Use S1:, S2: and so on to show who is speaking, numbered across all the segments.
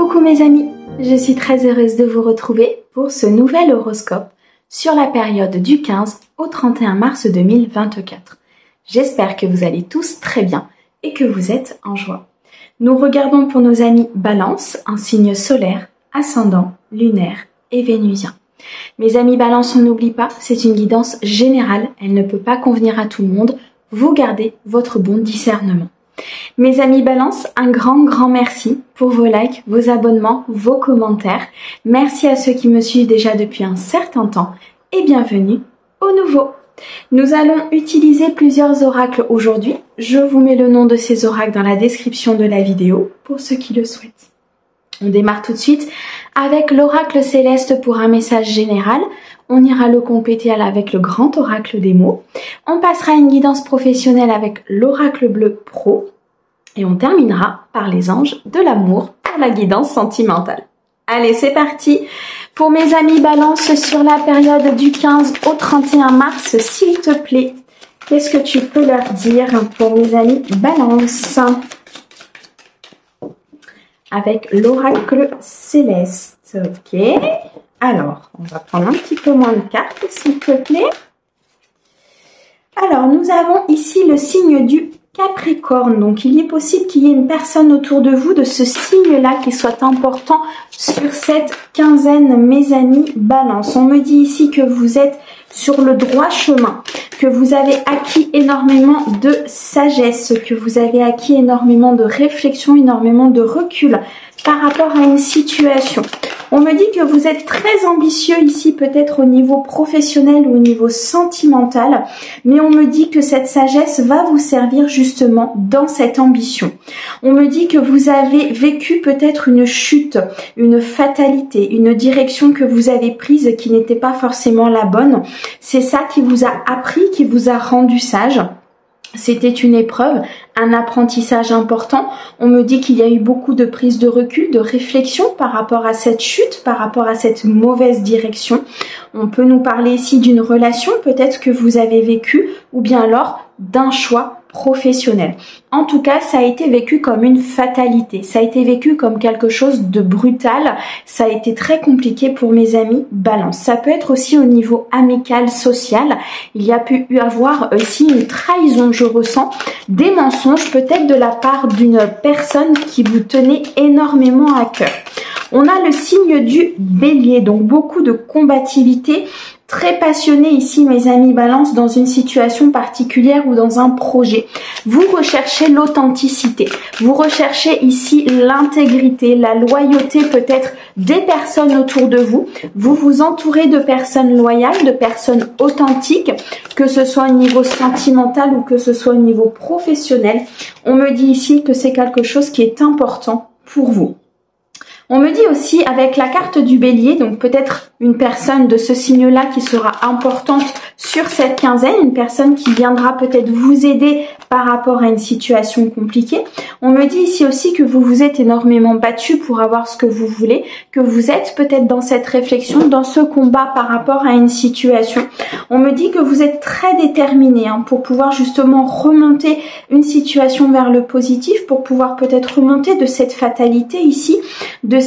S1: Coucou mes amis, je suis très heureuse de vous retrouver pour ce nouvel horoscope sur la période du 15 au 31 mars 2024. J'espère que vous allez tous très bien et que vous êtes en joie. Nous regardons pour nos amis Balance, un signe solaire, ascendant, lunaire et vénusien. Mes amis Balance, on n'oublie pas, c'est une guidance générale, elle ne peut pas convenir à tout le monde, vous gardez votre bon discernement. Mes amis Balance, un grand merci pour vos likes, vos abonnements, vos commentaires. Merci à ceux qui me suivent déjà depuis un certain temps et bienvenue aux nouveaux. Nous allons utiliser plusieurs oracles aujourd'hui. Je vous mets le nom de ces oracles dans la description de la vidéo pour ceux qui le souhaitent. On démarre tout de suite avec l'oracle céleste pour un message général. On ira le compléter avec le grand oracle des mots. On passera à une guidance professionnelle avec l'oracle bleu pro. Et on terminera par les anges de l'amour pour la guidance sentimentale. Allez, c'est parti pour mes amis Balance sur la période du 15 au 31 mars, s'il te plaît. Qu'est-ce que tu peux leur dire pour mes amis Balance avec l'oracle céleste? Ok. Alors, on va prendre un petit peu moins de cartes, s'il te plaît. Alors, nous avons ici le signe du Capricorne. Donc, il est possible qu'il y ait une personne autour de vous de ce signe-là qui soit important sur cette quinzaine, mes amis Balance. On me dit ici que vous êtes sur le droit chemin, que vous avez acquis énormément de sagesse, que vous avez acquis énormément de réflexion, énormément de recul par rapport à une situation. On me dit que vous êtes très ambitieux ici, peut-être au niveau professionnel ou au niveau sentimental, mais on me dit que cette sagesse va vous servir justement dans cette ambition. On me dit que vous avez vécu peut-être une chute, une fatalité, une direction que vous avez prise qui n'était pas forcément la bonne. C'est ça qui vous a appris, qui vous a rendu sage. C'était une épreuve, un apprentissage important. On me dit qu'il y a eu beaucoup de prise de recul, de réflexion par rapport à cette chute, par rapport à cette mauvaise direction. On peut nous parler ici d'une relation peut-être que vous avez vécue ou bien alors d'un choix professionnel. En tout cas, ça a été vécu comme une fatalité. Ça a été vécu comme quelque chose de brutal. Ça a été très compliqué pour mes amis Balance. Ça peut être aussi au niveau amical, social. Il y a pu y avoir ici une trahison, je ressens, des mensonges, peut-être de la part d'une personne qui vous tenait énormément à cœur. On a le signe du Bélier, donc beaucoup de combativité. Très passionné ici, mes amis Balance, dans une situation particulière ou dans un projet. Vous recherchez l'authenticité. Vous recherchez ici l'intégrité, la loyauté peut-être des personnes autour de vous. Vous vous entourez de personnes loyales, de personnes authentiques, que ce soit au niveau sentimental ou que ce soit au niveau professionnel. On me dit ici que c'est quelque chose qui est important pour vous. On me dit aussi avec la carte du Bélier, donc peut-être une personne de ce signe-là qui sera importante sur cette quinzaine, une personne qui viendra peut-être vous aider par rapport à une situation compliquée. On me dit ici aussi que vous vous êtes énormément battu pour avoir ce que vous voulez, que vous êtes peut-être dans cette réflexion, dans ce combat par rapport à une situation. On me dit que vous êtes très déterminé pour pouvoir justement remonter une situation vers le positif, pour pouvoir peut-être remonter de cette fatalité ici, de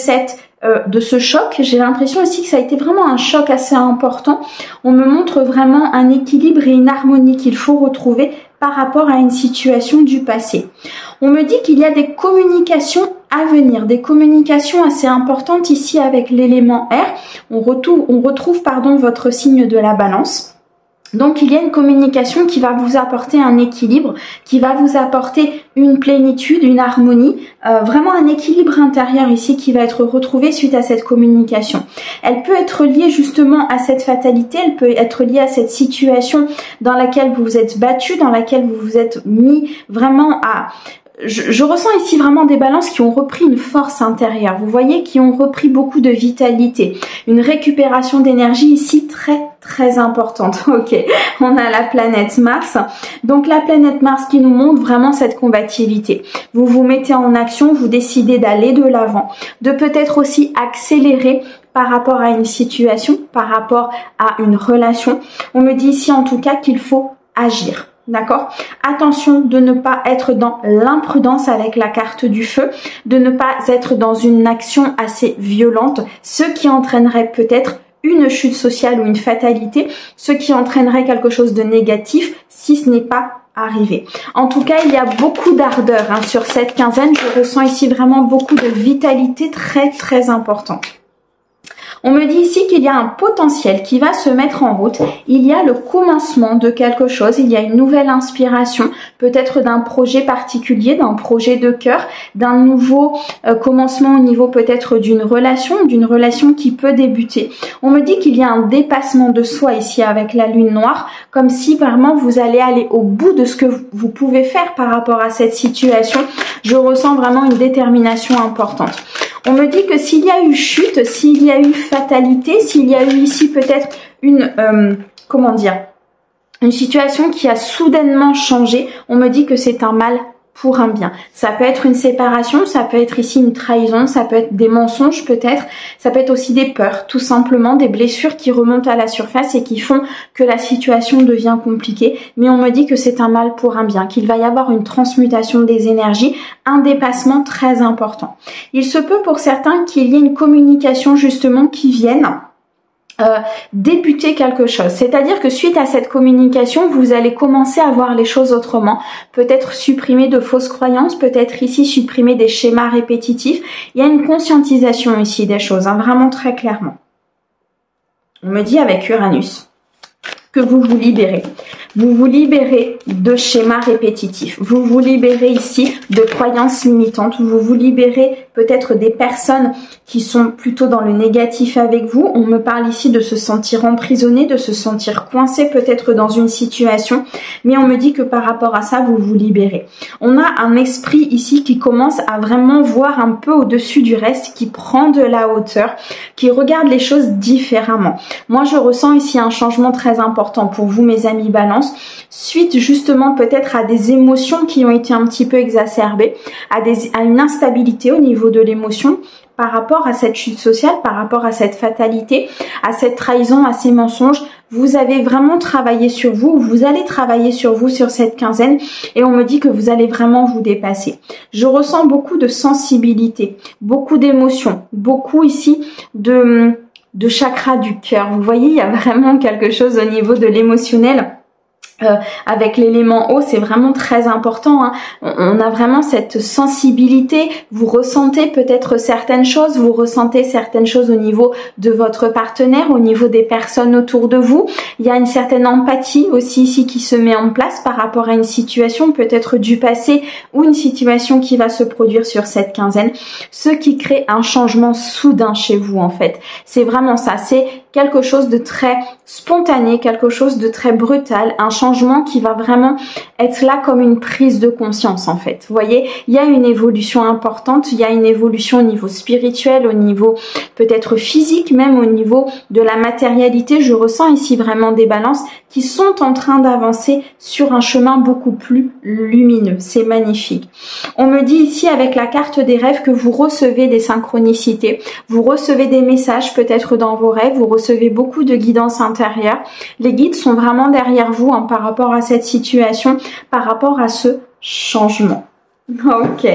S1: ce choc. J'ai l'impression aussi que ça a été vraiment un choc assez important. On me montre vraiment un équilibre et une harmonie qu'il faut retrouver par rapport à une situation du passé. On me dit qu'il y a des communications à venir, des communications assez importantes ici avec l'élément R. On retrouve votre signe de la Balance. Donc, il y a une communication qui va vous apporter un équilibre, qui va vous apporter une plénitude, une harmonie, vraiment un équilibre intérieur ici qui va être retrouvé suite à cette communication. Elle peut être liée justement à cette fatalité, elle peut être liée à cette situation dans laquelle vous vous êtes battu, dans laquelle vous vous êtes mis vraiment à... Je ressens ici vraiment des balances qui ont repris une force intérieure, vous voyez, qui ont repris beaucoup de vitalité, une récupération d'énergie ici très importante. Ok, on a la planète Mars, donc la planète Mars qui nous montre vraiment cette combativité. Vous vous mettez en action, vous décidez d'aller de l'avant, de peut-être aussi accélérer par rapport à une situation, par rapport à une relation. On me dit ici en tout cas qu'il faut agir. D'accord? Attention de ne pas être dans l'imprudence avec la carte du feu, de ne pas être dans une action assez violente, ce qui entraînerait peut-être une chute sociale ou une fatalité, ce qui entraînerait quelque chose de négatif si ce n'est pas arrivé. En tout cas, il y a beaucoup d'ardeur sur cette quinzaine. Je ressens ici vraiment beaucoup de vitalité très importante. On me dit ici qu'il y a un potentiel qui va se mettre en route. Il y a le commencement de quelque chose. Il y a une nouvelle inspiration, peut-être d'un projet particulier, d'un projet de cœur, d'un nouveau commencement au niveau peut-être d'une relation qui peut débuter. On me dit qu'il y a un dépassement de soi ici avec la lune noire, comme si vraiment vous allez aller au bout de ce que vous pouvez faire par rapport à cette situation. Je ressens vraiment une détermination importante. On me dit que s'il y a eu chute, s'il y a eu fatalité, s'il y a eu ici peut-être une, une situation qui a soudainement changé, on me dit que c'est un mal pour un bien. Ça peut être une séparation, ça peut être ici une trahison, ça peut être des mensonges peut-être, ça peut être aussi des peurs, tout simplement des blessures qui remontent à la surface et qui font que la situation devient compliquée. Mais on me dit que c'est un mal pour un bien, qu'il va y avoir une transmutation des énergies, un dépassement très important. Il se peut pour certains qu'il y ait une communication justement qui vienne débuter quelque chose. C'est-à-dire que suite à cette communication, vous allez commencer à voir les choses autrement, peut-être supprimer de fausses croyances, peut-être ici supprimer des schémas répétitifs. Il y a une conscientisation ici des choses, vraiment très clairement. On me dit avec Uranus que vous vous libérez. Vous vous libérez de schémas répétitifs. Vous vous libérez ici de croyances limitantes. Vous vous libérez peut-être des personnes qui sont plutôt dans le négatif avec vous. On me parle ici de se sentir emprisonné, de se sentir coincé peut-être dans une situation. Mais on me dit que par rapport à ça, vous vous libérez. On a un esprit ici qui commence à vraiment voir un peu au-dessus du reste, qui prend de la hauteur, qui regarde les choses différemment. Moi, je ressens ici un changement très important pour vous, mes amis Balance, suite justement peut-être à des émotions qui ont été un petit peu exacerbées, à une instabilité au niveau de l'émotion par rapport à cette chute sociale, par rapport à cette fatalité, à cette trahison, à ces mensonges. Vous avez vraiment travaillé sur vous, vous allez travailler sur vous sur cette quinzaine et on me dit que vous allez vraiment vous dépasser. Je ressens beaucoup de sensibilité, beaucoup d'émotions, beaucoup ici de chakra du cœur. Vous voyez, il y a vraiment quelque chose au niveau de l'émotionnel. Avec l'élément eau, c'est vraiment très important. On a vraiment cette sensibilité. Vous ressentez peut-être certaines choses. Vous ressentez certaines choses au niveau de votre partenaire, au niveau des personnes autour de vous. Il y a une certaine empathie aussi ici qui se met en place par rapport à une situation peut-être du passé ou une situation qui va se produire sur cette quinzaine. Ce qui crée un changement soudain chez vous en fait. C'est vraiment ça. C'est quelque chose de très spontané, quelque chose de très brutal, un changement qui va vraiment être là comme une prise de conscience en fait. Vous voyez, il y a une évolution importante, il y a une évolution au niveau spirituel, au niveau peut-être physique, même au niveau de la matérialité. Je ressens ici vraiment des balances qui sont en train d'avancer sur un chemin beaucoup plus lumineux. C'est magnifique. On me dit ici avec la carte des rêves que vous recevez des synchronicités, vous recevez des messages peut-être dans vos rêves, vous recevez beaucoup de guidance intérieure. Les guides sont vraiment derrière vous par rapport à cette situation, par rapport à ce changement. Ok.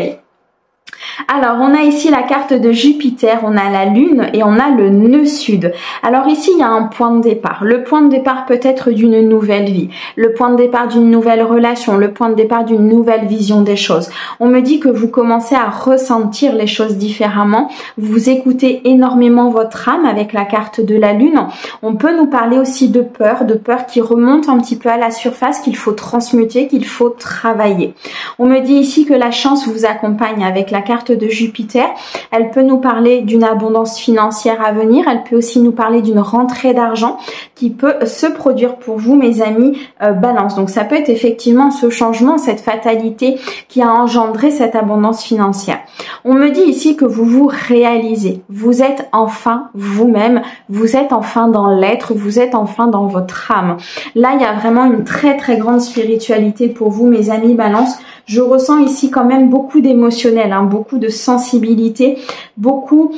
S1: Alors, on a ici la carte de Jupiter, on a la Lune et on a le nœud sud. Alors ici, il y a un point de départ. Le point de départ peut être d'une nouvelle vie, le point de départ d'une nouvelle relation, le point de départ d'une nouvelle vision des choses. On me dit que vous commencez à ressentir les choses différemment. Vous écoutez énormément votre âme avec la carte de la Lune. On peut nous parler aussi de peur qui remonte un petit peu à la surface, qu'il faut transmuter, qu'il faut travailler. On me dit ici que la chance vous accompagne avec la carte de Jupiter. Elle peut nous parler d'une abondance financière à venir. Elle peut aussi nous parler d'une rentrée d'argent qui peut se produire pour vous, mes amis Balance. Donc ça peut être effectivement ce changement, cette fatalité qui a engendré cette abondance financière. On me dit ici que vous vous réalisez. Vous êtes enfin vous-même. Vous êtes enfin dans l'être. Vous êtes enfin dans votre âme. Là, il y a vraiment une très grande spiritualité pour vous, mes amis Balance. Je ressens ici quand même beaucoup d'émotionnel, beaucoup de sensibilité, beaucoup,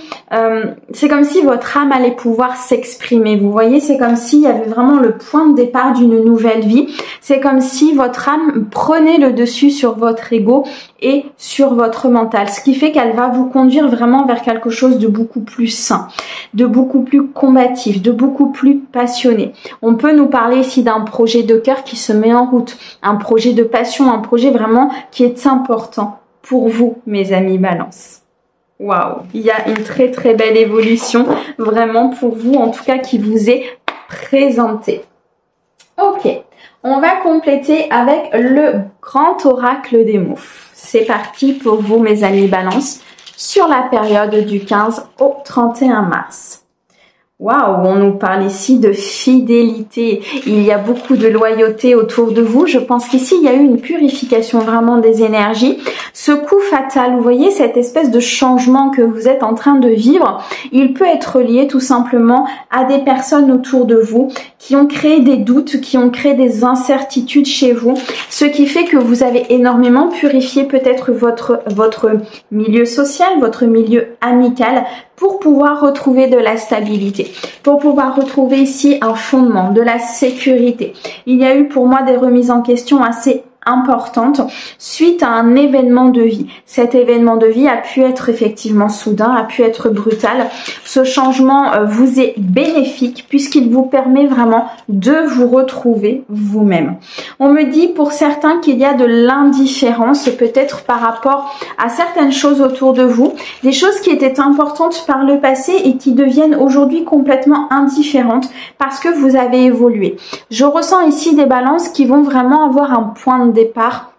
S1: c'est comme si votre âme allait pouvoir s'exprimer. Vous voyez, c'est comme s'il y avait vraiment le point de départ d'une nouvelle vie. C'est comme si votre âme prenait le dessus sur votre ego et sur votre mental, ce qui fait qu'elle va vous conduire vraiment vers quelque chose de beaucoup plus sain, de beaucoup plus combatif, de beaucoup plus passionné. On peut nous parler ici d'un projet de cœur qui se met en route, un projet de passion, un projet vraiment qui est important pour vous, mes amis Balance. Waouh, il y a une très très belle évolution vraiment pour vous, en tout cas qui vous est présentée. Ok, on va compléter avec le grand oracle des mots. C'est parti pour vous, mes amis Balance, sur la période du 15 au 31 mars. Waouh, on nous parle ici de fidélité. Il y a beaucoup de loyauté autour de vous. Je pense qu'ici, il y a eu une purification vraiment des énergies. Ce coup fatal, vous voyez, cette espèce de changement que vous êtes en train de vivre, il peut être lié tout simplement à des personnes autour de vous qui ont créé des doutes, qui ont créé des incertitudes chez vous, ce qui fait que vous avez énormément purifié peut-être votre milieu social, votre milieu amical, pour pouvoir retrouver de la stabilité, pour pouvoir retrouver ici un fondement, de la sécurité. Il y a eu pour moi des remises en question assez importante suite à un événement de vie. Cet événement de vie a pu être effectivement soudain, a pu être brutal. Ce changement vous est bénéfique puisqu'il vous permet vraiment de vous retrouver vous-même. On me dit pour certains qu'il y a de l'indifférence peut-être par rapport à certaines choses autour de vous, des choses qui étaient importantes par le passé et qui deviennent aujourd'hui complètement indifférentes parce que vous avez évolué. Je ressens ici des balances qui vont vraiment avoir un point de départ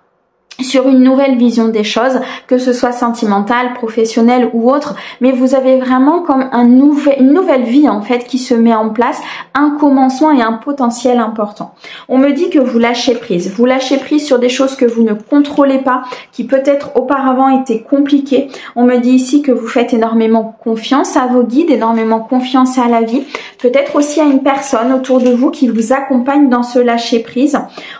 S1: sur une nouvelle vision des choses, que ce soit sentimentale, professionnelle ou autre, mais vous avez vraiment comme une nouvelle vie en fait qui se met en place, un commencement et un potentiel important. On me dit que vous lâchez prise sur des choses que vous ne contrôlez pas, qui peut-être auparavant étaient compliquées. On me dit ici que vous faites énormément confiance à vos guides, énormément confiance à la vie, peut-être aussi à une personne autour de vous qui vous accompagne dans ce lâcher prise.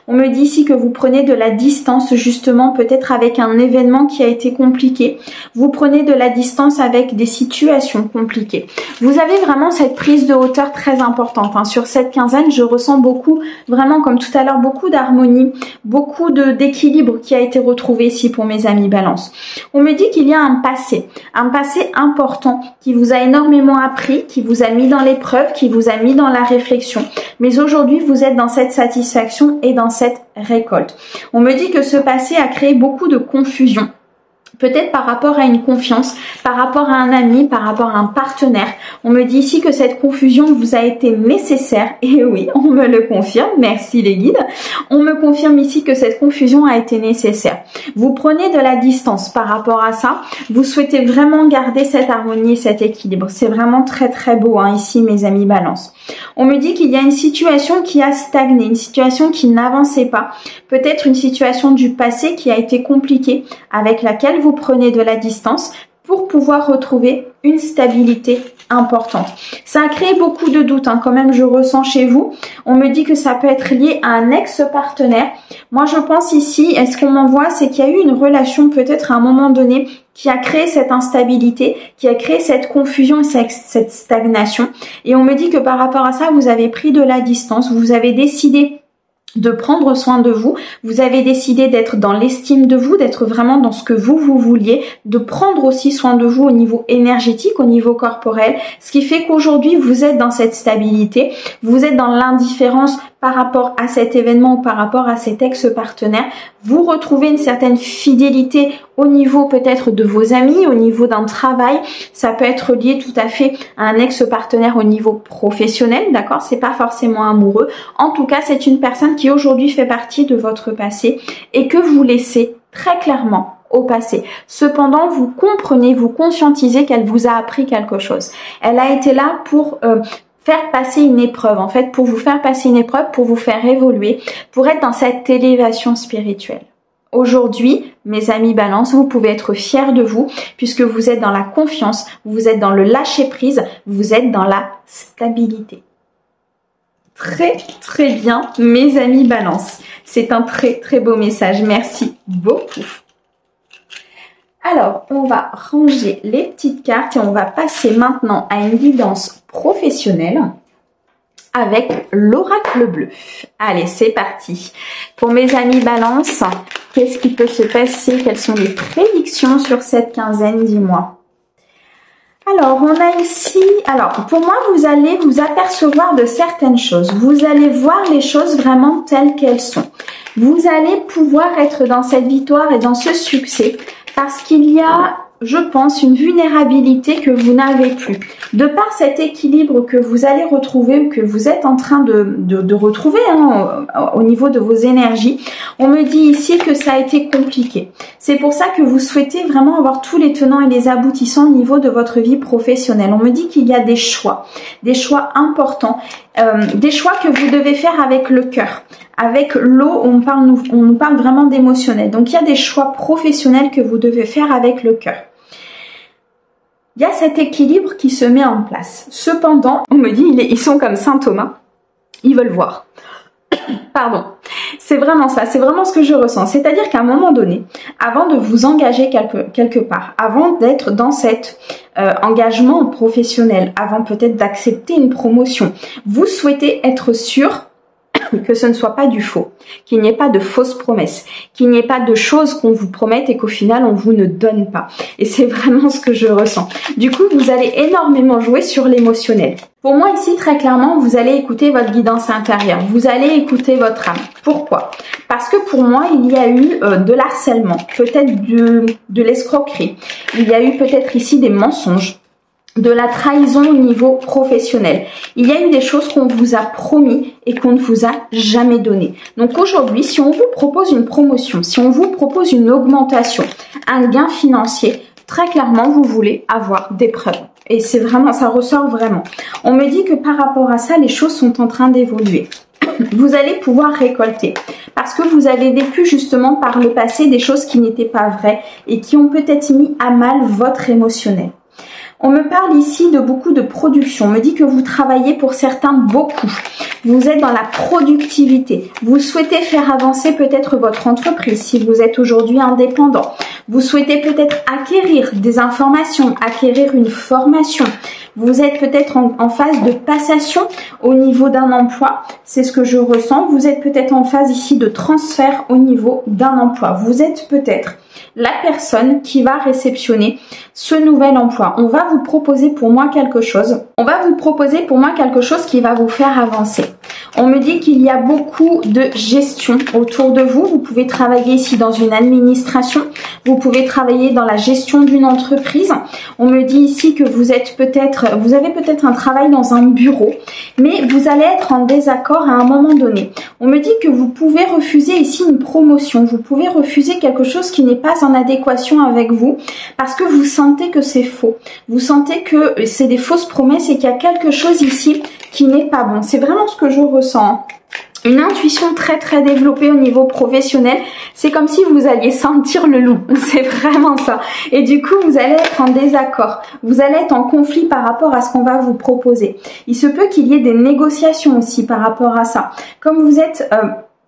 S1: On me dit ici que vous prenez de la distance justement peut-être avec un événement qui a été compliqué. Vous prenez de la distance avec des situations compliquées. Vous avez vraiment cette prise de hauteur très importante. Sur cette quinzaine, je ressens beaucoup, vraiment comme tout à l'heure, beaucoup d'harmonie, beaucoup d'équilibre qui a été retrouvé ici pour mes amis Balance. On me dit qu'il y a un passé important qui vous a énormément appris, qui vous a mis dans l'épreuve, qui vous a mis dans la réflexion. Mais aujourd'hui, vous êtes dans cette satisfaction et dans cette récolte. On me dit que ce passé a créé beaucoup de confusion. Peut-être par rapport à une confiance, par rapport à un ami, par rapport à un partenaire. On me dit ici que cette confusion vous a été nécessaire. Et oui, on me le confirme. Merci les guides. On me confirme ici que cette confusion a été nécessaire. Vous prenez de la distance par rapport à ça. Vous souhaitez vraiment garder cette harmonie et cet équilibre. C'est vraiment très très beau ici mes amis Balance. On me dit qu'il y a une situation qui a stagné, une situation qui n'avançait pas. Peut-être une situation du passé qui a été compliquée, avec laquelle vous prenez de la distance pour pouvoir retrouver une stabilité importante. Ça a créé beaucoup de doutes quand même, je ressens chez vous. On me dit que ça peut être lié à un ex-partenaire. Moi, je pense ici, ce qu'on m'envoie, c'est qu'il y a eu une relation peut-être à un moment donné qui a créé cette instabilité, qui a créé cette confusion et cette stagnation. Et on me dit que par rapport à ça, vous avez pris de la distance, vous avez décidé de prendre soin de vous, vous avez décidé d'être dans l'estime de vous, d'être vraiment dans ce que vous vouliez, de prendre aussi soin de vous au niveau énergétique, au niveau corporel, ce qui fait qu'aujourd'hui vous êtes dans cette stabilité, vous êtes dans l'indifférence par rapport à cet événement ou par rapport à cet ex-partenaire, vous retrouvez une certaine fidélité au niveau peut-être de vos amis, au niveau d'un travail, ça peut être lié tout à fait à un ex-partenaire au niveau professionnel, d'accord? C'est pas forcément amoureux. En tout cas, c'est une personne qui aujourd'hui fait partie de votre passé et que vous laissez très clairement au passé. Cependant, vous comprenez, vous conscientisez qu'elle vous a appris quelque chose. Elle a été là pour faire passer une épreuve, en fait, pour vous faire passer une épreuve, pour vous faire évoluer, pour être dans cette élévation spirituelle. Aujourd'hui, mes amis Balance, vous pouvez être fiers de vous puisque vous êtes dans la confiance, vous êtes dans le lâcher-prise, vous êtes dans la stabilité. Très très bien, mes amis Balance. C'est un très très beau message. Merci beaucoup. Alors, on va ranger les petites cartes et on va passer maintenant à une guidance professionnelle avec l'oracle bleu. Allez, c'est parti. Pour mes amis Balance, qu'est-ce qui peut se passer? Quelles sont les prédictions sur cette quinzaine? Dis-moi. Alors, on a ici, pour moi, vous allez vous apercevoir de certaines choses. Vous allez voir les choses vraiment telles qu'elles sont. Vous allez pouvoir être dans cette victoire et dans ce succès parce qu'il y a, je pense, une vulnérabilité que vous n'avez plus. De par cet équilibre que vous allez retrouver ou que vous êtes en train de retrouver au niveau de vos énergies, on me dit ici que ça a été compliqué. C'est pour ça que vous souhaitez vraiment avoir tous les tenants et les aboutissants au niveau de votre vie professionnelle. On me dit qu'il y a des choix importants, des choix que vous devez faire avec le cœur. Avec l'eau, on nous parle vraiment d'émotionnel. Donc, il y a des choix professionnels que vous devez faire avec le cœur. Il y a cet équilibre qui se met en place. Cependant, on me dit, ils sont comme Saint Thomas. Ils veulent voir. Pardon. C'est vraiment ça. C'est vraiment ce que je ressens. C'est-à-dire qu'à un moment donné, avant de vous engager quelque part, avant d'être dans cet engagement professionnel, avant peut-être d'accepter une promotion, vous souhaitez être sûr que ce ne soit pas du faux, qu'il n'y ait pas de fausses promesses, qu'il n'y ait pas de choses qu'on vous promette et qu'au final on vous ne donne pas. Et c'est vraiment ce que je ressens. Du coup, vous allez énormément jouer sur l'émotionnel. Pour moi ici, très clairement, vous allez écouter votre guidance intérieure. Vous allez écouter votre âme. Pourquoi? Parce que pour moi, il y a eu de l'harcèlement, peut-être de l'escroquerie. Il y a eu peut-être ici des mensonges, de la trahison au niveau professionnel. Il y a eu des choses qu'on vous a promis et qu'on ne vous a jamais donné. Donc aujourd'hui, si on vous propose une promotion, si on vous propose une augmentation, un gain financier, très clairement, vous voulez avoir des preuves. Et c'est vraiment, ça ressort vraiment. On me dit que par rapport à ça, les choses sont en train d'évoluer. Vous allez pouvoir récolter parce que vous avez vécu justement par le passé des choses qui n'étaient pas vraies et qui ont peut-être mis à mal votre émotionnel. On me parle ici de beaucoup de production. On me dit que vous travaillez pour certains beaucoup. Vous êtes dans la productivité. Vous souhaitez faire avancer peut-être votre entreprise si vous êtes aujourd'hui indépendant. Vous souhaitez peut-être acquérir des informations, acquérir une formation. Vous êtes peut-être en phase de passation au niveau d'un emploi. C'est ce que je ressens. Vous êtes peut-être en phase ici de transfert au niveau d'un emploi. Vous êtes peut-être la personne qui va réceptionner ce nouvel emploi. On va vous proposer pour moi quelque chose. On va vous proposer pour moi quelque chose qui va vous faire avancer. On me dit qu'il y a beaucoup de gestion autour de vous. Vous pouvez travailler ici dans une administration. Vous pouvez travailler dans la gestion d'une entreprise. On me dit ici que vous avez peut-être un travail dans un bureau, mais vous allez être en désaccord à un moment donné. On me dit que vous pouvez refuser ici une promotion. Vous pouvez refuser quelque chose qui n'est pas en adéquation avec vous parce que vous sentez que c'est faux. Vous sentez que c'est des fausses promesses et qu'il y a quelque chose ici qui n'est pas bon. C'est vraiment ce que je ressens. Une intuition très très développée au niveau professionnel. C'est comme si vous alliez sentir le loup. C'est vraiment ça. Et du coup, vous allez être en désaccord. Vous allez être en conflit par rapport à ce qu'on va vous proposer. Il se peut qu'il y ait des négociations aussi par rapport à ça. Comme vous êtes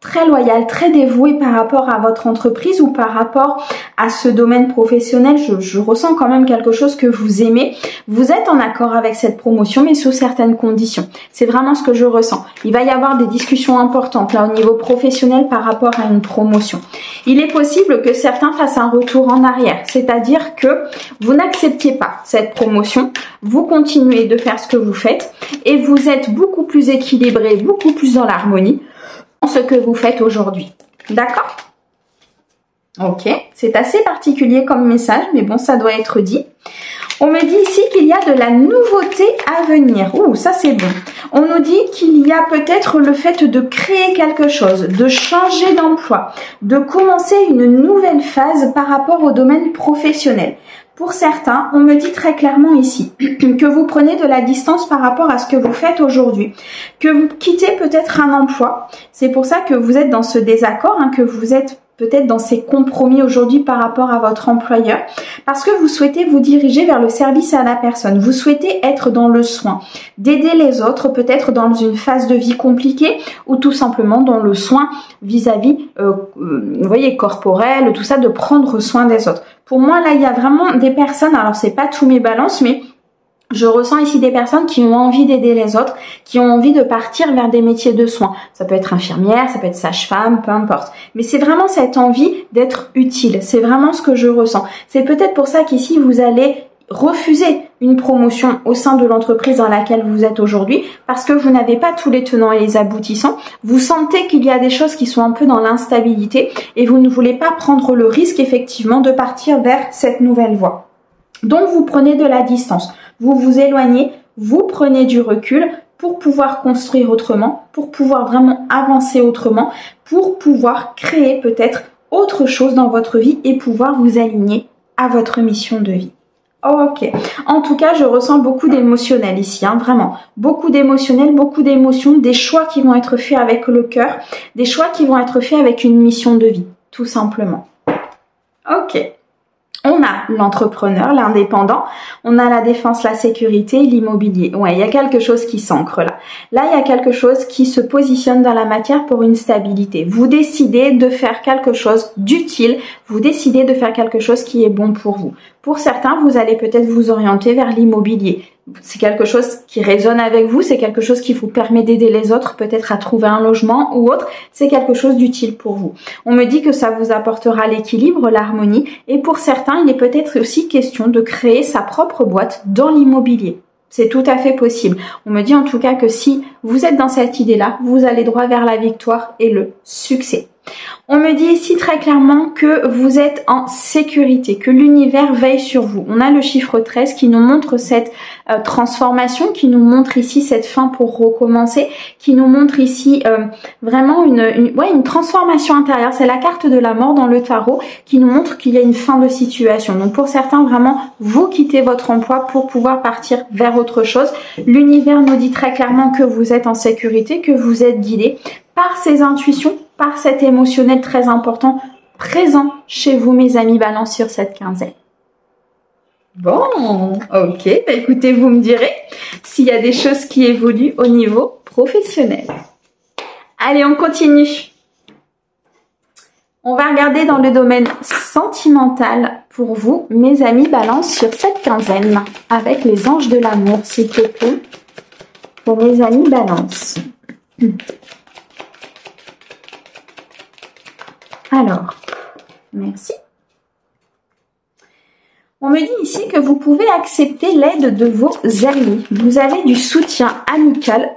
S1: très loyal, très dévoué par rapport à votre entreprise ou par rapport à ce domaine professionnel, je ressens quand même quelque chose que vous aimez. Vous êtes en accord avec cette promotion, mais sous certaines conditions. C'est vraiment ce que je ressens. Il va y avoir des discussions importantes là au niveau professionnel par rapport à une promotion. Il est possible que certains fassent un retour en arrière, c'est-à-dire que vous n'acceptiez pas cette promotion, vous continuez de faire ce que vous faites et vous êtes beaucoup plus équilibré, beaucoup plus dans l'harmonie ce que vous faites aujourd'hui. D'accord? Ok, c'est assez particulier comme message, mais bon, ça doit être dit. On me dit ici qu'il y a de la nouveauté à venir. Ouh, ça c'est bon. On nous dit qu'il y a peut-être le fait de créer quelque chose, de changer d'emploi, de commencer une nouvelle phase par rapport au domaine professionnel. Pour certains, on me dit très clairement ici que vous prenez de la distance par rapport à ce que vous faites aujourd'hui, que vous quittez peut-être un emploi. C'est pour ça que vous êtes dans ce désaccord, que vous êtes peut-être dans ces compromis aujourd'hui par rapport à votre employeur, parce que vous souhaitez vous diriger vers le service à la personne. Vous souhaitez être dans le soin, d'aider les autres, peut-être dans une phase de vie compliquée ou tout simplement dans le soin vis-à-vis, vous voyez, corporel, tout ça, de prendre soin des autres. Pour moi, là, il y a vraiment des personnes, alors c'est pas tous mes balances, mais je ressens ici des personnes qui ont envie d'aider les autres, qui ont envie de partir vers des métiers de soins. Ça peut être infirmière, ça peut être sage-femme, peu importe. Mais c'est vraiment cette envie d'être utile. C'est vraiment ce que je ressens. C'est peut-être pour ça qu'ici, vous allez refuser une promotion au sein de l'entreprise dans laquelle vous êtes aujourd'hui parce que vous n'avez pas tous les tenants et les aboutissants. Vous sentez qu'il y a des choses qui sont un peu dans l'instabilité et vous ne voulez pas prendre le risque effectivement de partir vers cette nouvelle voie. Donc vous prenez de la distance. Vous vous éloignez, vous prenez du recul pour pouvoir construire autrement, pour pouvoir vraiment avancer autrement, pour pouvoir créer peut-être autre chose dans votre vie et pouvoir vous aligner à votre mission de vie. Ok. En tout cas, je ressens beaucoup d'émotionnel ici, hein, vraiment. Beaucoup d'émotionnel, beaucoup d'émotions, des choix qui vont être faits avec le cœur, des choix qui vont être faits avec une mission de vie, tout simplement. Ok. On a l'entrepreneur, l'indépendant, on a la défense, la sécurité, l'immobilier. Ouais, il y a quelque chose qui s'ancre là. Là, il y a quelque chose qui se positionne dans la matière pour une stabilité. Vous décidez de faire quelque chose d'utile, vous décidez de faire quelque chose qui est bon pour vous. Pour certains, vous allez peut-être vous orienter vers l'immobilier. C'est quelque chose qui résonne avec vous, c'est quelque chose qui vous permet d'aider les autres, peut-être à trouver un logement ou autre, c'est quelque chose d'utile pour vous. On me dit que ça vous apportera l'équilibre, l'harmonie, et pour certains, il est peut-être aussi question de créer sa propre boîte dans l'immobilier. C'est tout à fait possible. On me dit en tout cas que si vous êtes dans cette idée-là, vous allez droit vers la victoire et le succès. On me dit ici très clairement que vous êtes en sécurité, que l'univers veille sur vous. On a le chiffre 13 qui nous montre cette transformation, qui nous montre ici cette fin pour recommencer, qui nous montre ici vraiment une transformation intérieure. C'est la carte de la mort dans le tarot qui nous montre qu'il y a une fin de situation. Donc pour certains, vraiment, vous quittez votre emploi pour pouvoir partir vers autre chose. L'univers nous dit très clairement que vous êtes en sécurité, que vous êtes guidé par ces intuitions, par cet émotionnel très important présent chez vous, mes amis Balance, sur cette quinzaine. Bon, ok, bah écoutez, vous me direz s'il y a des choses qui évoluent au niveau professionnel. Allez, on continue. On va regarder dans le domaine sentimental pour vous, mes amis Balance, sur cette quinzaine, avec les anges de l'amour, s'il te plaît, pour mes amis Balance. Alors, merci. On me dit ici que vous pouvez accepter l'aide de vos amis. Vous avez du soutien amical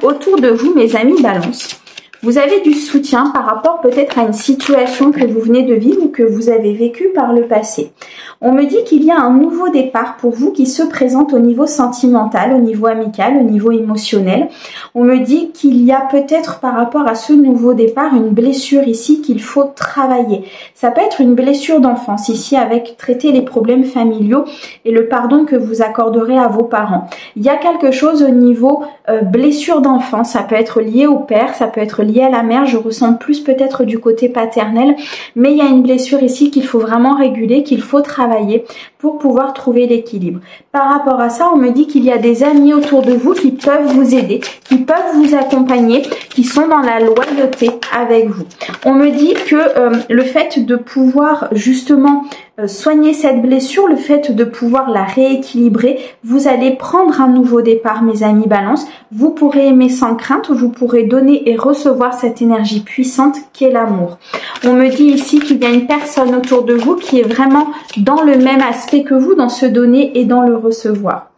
S1: autour de vous, mes amis Balance. Vous avez du soutien par rapport peut-être à une situation que vous venez de vivre ou que vous avez vécue par le passé. On me dit qu'il y a un nouveau départ pour vous qui se présente au niveau sentimental, au niveau amical, au niveau émotionnel. On me dit qu'il y a peut-être par rapport à ce nouveau départ une blessure ici qu'il faut travailler. Ça peut être une blessure d'enfance ici avec traiter les problèmes familiaux et le pardon que vous accorderez à vos parents. Il y a quelque chose au niveau blessure d'enfance, ça peut être lié au père, ça peut être lié à la mère, je ressens plus peut-être du côté paternel, mais il y a une blessure ici qu'il faut vraiment réguler, qu'il faut travailler pour pouvoir trouver l'équilibre. Par rapport à ça, on me dit qu'il y a des amis autour de vous qui peuvent vous aider, qui peuvent vous accompagner, qui sont dans la loyauté avec vous. On me dit que le fait de pouvoir justement soigner cette blessure, le fait de pouvoir la rééquilibrer, vous allez prendre un nouveau départ, mes amis Balance. Vous pourrez aimer sans crainte, vous pourrez donner et recevoir cette énergie puissante qui est l'amour. On me dit ici qu'il y a une personne autour de vous qui est vraiment dans le même aspect que vous, dans ce donner et dans le recevoir.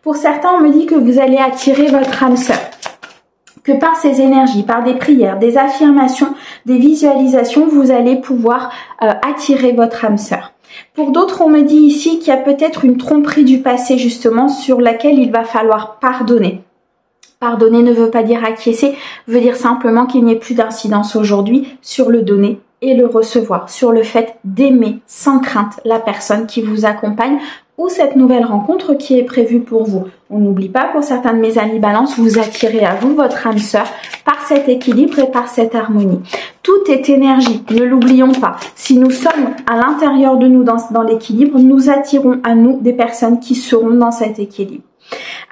S1: Pour certains, on me dit que vous allez attirer votre âme sœur, que par ces énergies, par des prières, des affirmations, des visualisations, vous allez pouvoir attirer votre âme sœur. Pour d'autres, on me dit ici qu'il y a peut-être une tromperie du passé justement sur laquelle il va falloir pardonner. Pardonner ne veut pas dire acquiescer, veut dire simplement qu'il n'y ait plus d'incidence aujourd'hui sur le donner et le recevoir, sur le fait d'aimer sans crainte la personne qui vous accompagne ou cette nouvelle rencontre qui est prévue pour vous. On n'oublie pas, pour certains de mes amis Balance, vous attirez à vous votre âme sœur par cet équilibre et par cette harmonie. Tout est énergie, ne l'oublions pas. Si nous sommes à l'intérieur de nous dans l'équilibre, nous attirons à nous des personnes qui seront dans cet équilibre.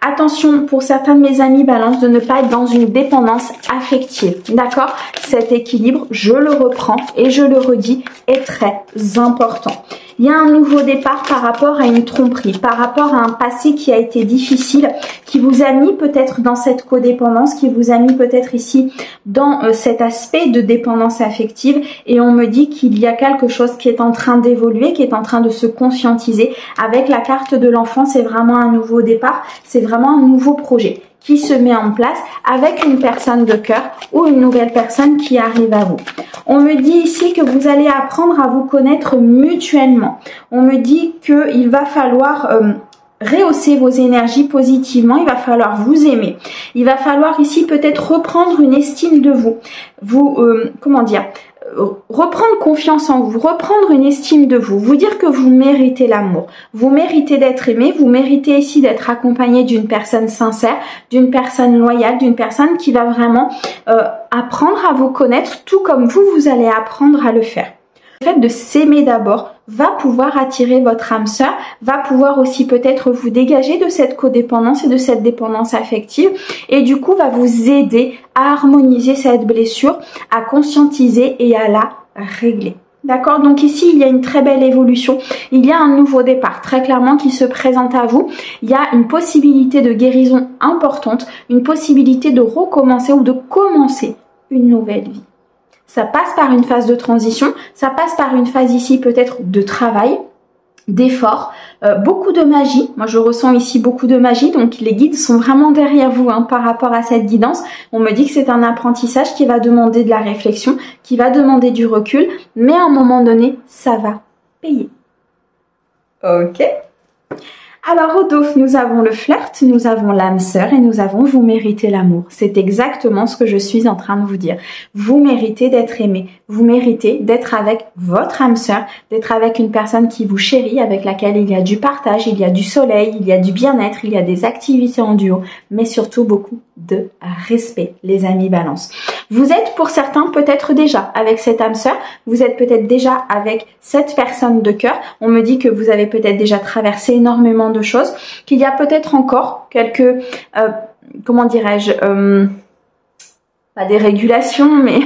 S1: Attention pour certains de mes amis Balance de ne pas être dans une dépendance affective, d'accord? Cet équilibre, je le reprends et je le redis, est très important. Il y a un nouveau départ par rapport à une tromperie, par rapport à un passé qui a été difficile, qui vous a mis peut-être dans cette codépendance, qui vous a mis peut-être ici dans cet aspect de dépendance affective. Et on me dit qu'il y a quelque chose qui est en train d'évoluer, qui est en train de se conscientiser. Avec la carte de l'enfant, c'est vraiment un nouveau départ, c'est vraiment un nouveau projet qui se met en place avec une personne de cœur ou une nouvelle personne qui arrive à vous. On me dit ici que vous allez apprendre à vous connaître mutuellement. On me dit qu'il va falloir rehausser vos énergies positivement, il va falloir vous aimer. Il va falloir ici peut-être reprendre une estime de vous. Reprendre confiance en vous, reprendre une estime de vous, vous dire que vous méritez l'amour, vous méritez d'être aimé, vous méritez ici d'être accompagné d'une personne sincère, d'une personne loyale, d'une personne qui va vraiment apprendre à vous connaître tout comme vous allez apprendre à le faire. Le fait de s'aimer d'abord va pouvoir attirer votre âme sœur, va pouvoir aussi peut-être vous dégager de cette codépendance et de cette dépendance affective et du coup va vous aider à harmoniser cette blessure, à conscientiser et à la régler. D'accord? Donc ici, il y a une très belle évolution. Il y a un nouveau départ, très clairement, qui se présente à vous. Il y a une possibilité de guérison importante, une possibilité de recommencer ou de commencer une nouvelle vie. Ça passe par une phase de transition, ça passe par une phase ici peut-être de travail, d'effort, beaucoup de magie. Moi je ressens ici beaucoup de magie, donc les guides sont vraiment derrière vous par rapport à cette guidance. On me dit que c'est un apprentissage qui va demander de la réflexion, qui va demander du recul, mais à un moment donné, ça va payer. Ok. Alors au dos, nous avons le flirt, nous avons l'âme sœur et nous avons vous méritez l'amour. C'est exactement ce que je suis en train de vous dire. Vous méritez d'être aimé, vous méritez d'être avec votre âme sœur, d'être avec une personne qui vous chérit, avec laquelle il y a du partage, il y a du soleil, il y a du bien-être, il y a des activités en duo, mais surtout beaucoup de respect, les amis balance. Vous êtes pour certains peut-être déjà avec cette âme sœur, vous êtes peut-être déjà avec cette personne de cœur. On me dit que vous avez peut-être déjà traversé énormément de choses, qu'il y a peut-être encore quelques, comment dirais-je, pas des régulations, mais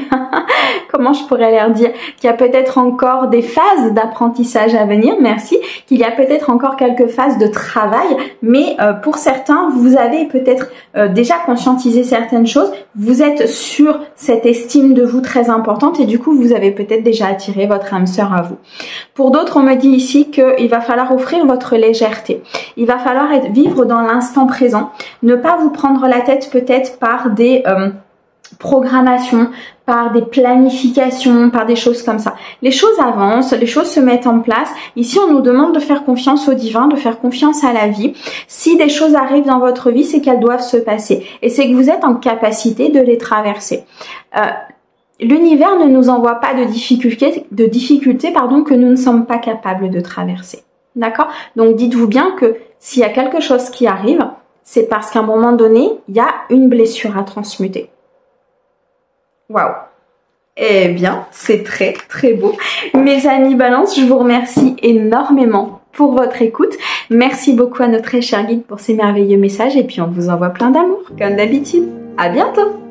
S1: comment je pourrais leur dire, qu'il y a peut-être encore des phases d'apprentissage à venir, merci, qu'il y a peut-être encore quelques phases de travail, mais pour certains, vous avez peut-être déjà conscientisé certaines choses, vous êtes sur cette estime de vous très importante et du coup, vous avez peut-être déjà attiré votre âme sœur à vous. Pour d'autres, on me dit ici qu'il va falloir offrir votre légèreté. Il va falloir vivre dans l'instant présent, ne pas vous prendre la tête peut-être par des programmation, par des planifications, par des choses comme ça. Les choses avancent, les choses se mettent en place. Ici, on nous demande de faire confiance au divin, de faire confiance à la vie. Si des choses arrivent dans votre vie, c'est qu'elles doivent se passer. Et c'est que vous êtes en capacité de les traverser. L'univers ne nous envoie pas de difficultés que nous ne sommes pas capables de traverser. D'accord? Donc, dites-vous bien que s'il y a quelque chose qui arrive, c'est parce qu'à un moment donné, il y a une blessure à transmuter. Waouh! Eh bien, c'est très très beau. Mes amis balance, je vous remercie énormément pour votre écoute. Merci beaucoup à notre très cher guide pour ces merveilleux messages et puis on vous envoie plein d'amour, comme d'habitude. À bientôt!